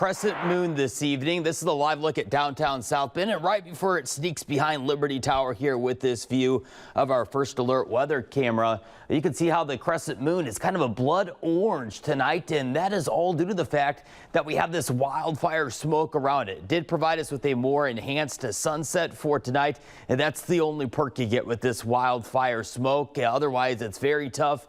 Crescent moon this evening. This is a live look at downtown South Bend, and right before it sneaks behind Liberty Tower here with this view of our First Alert weather camera, you can see how the crescent moon is kind of a blood orange tonight, and that is all due to the fact that we have this wildfire smoke around it. It did provide us with a more enhanced sunset for tonight, and that's the only perk you get with this wildfire smoke. Otherwise, it's very tough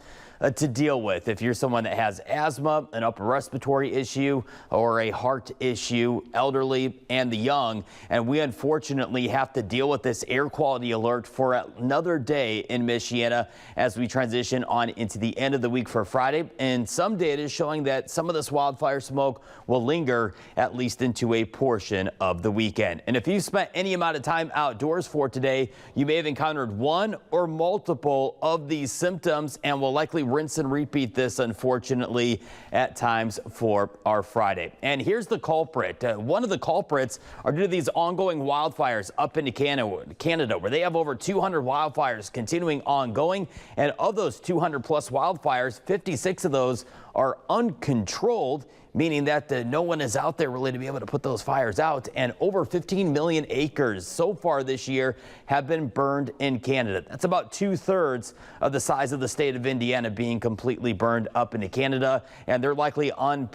to deal with if you're someone that has asthma, an upper respiratory issue, or a heart issue, elderly and the young. And we unfortunately have to deal with this air quality alert for another day in Michiana as we transition on into the end of the week for Friday. And some data is showing that some of this wildfire smoke will linger at least into a portion of the weekend. And if you spent any amount of time outdoors for today, you may have encountered one or multiple of these symptoms and will likely rinse and repeat this, unfortunately, at times for our Friday. And here's the culprit. One of the culprits are due to these ongoing wildfires up into Canada, where they have over 200 wildfires continuing ongoing. And of those 200 plus wildfires, 56 of those are uncontrolled, meaning that no one is out there really to be able to put those fires out. And over 15 million acres so far this year have been burned in Canada. That's about 2/3 of the size of the state of Indiana being completely burned up into Canada. And they're likely on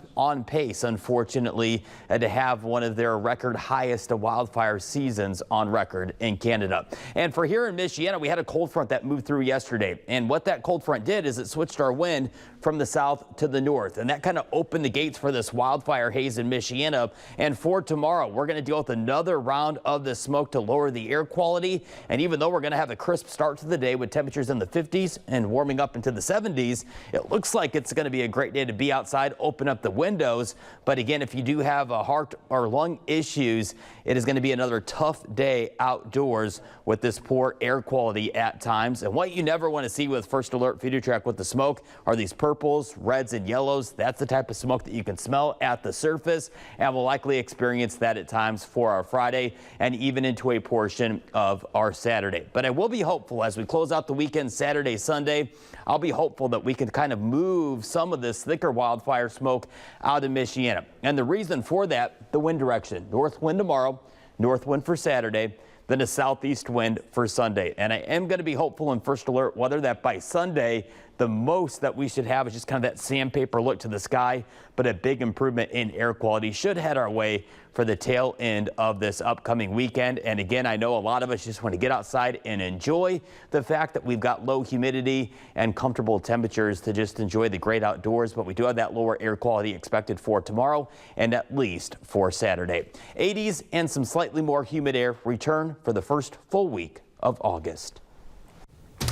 pace, unfortunately, to have one of their record highest wildfire seasons on record in Canada. And for here in Michiana, we had a cold front that moved through yesterday. And what that cold front did is it switched our wind from the south to the north. And that kind of opened the gates for this wildfire haze in Michiana. And for tomorrow, we're going to deal with another round of the smoke to lower the air quality. And even though we're going to have a crisp start to the day with temperatures in the 50s and warming up into the 70s, it looks like it's going to be a great day to be outside, open up the windows. But again, if you do have a heart or lung issues, it is going to be another tough day outdoors with this poor air quality at times. And what you never want to see with First Alert Future Track with the smoke are these purples, reds, and yellows. That's the type of smoke that you can smell at the surface, and we'll likely experience that at times for our Friday and even into a portion of our Saturday. But I will be hopeful as we close out the weekend, Saturday, Sunday. I'll be hopeful that we can kind of move some of this thicker wildfire smoke out of Michiana. And the reason for that, the wind direction. North wind tomorrow, north wind for Saturday, then a southeast wind for Sunday. And I am going to be hopeful in First Alert weather that by Sunday, the most that we should have is just kind of that sandpaper look to the sky, but a big improvement in air quality should head our way for the tail end of this upcoming weekend. And again, I know a lot of us just want to get outside and enjoy the fact that we've got low humidity and comfortable temperatures to just enjoy the great outdoors. But we do have that lower air quality expected for tomorrow and at least for Saturday. 80s and some slightly more humid air return for the first full week of August.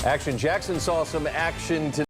Action Jackson saw some action today.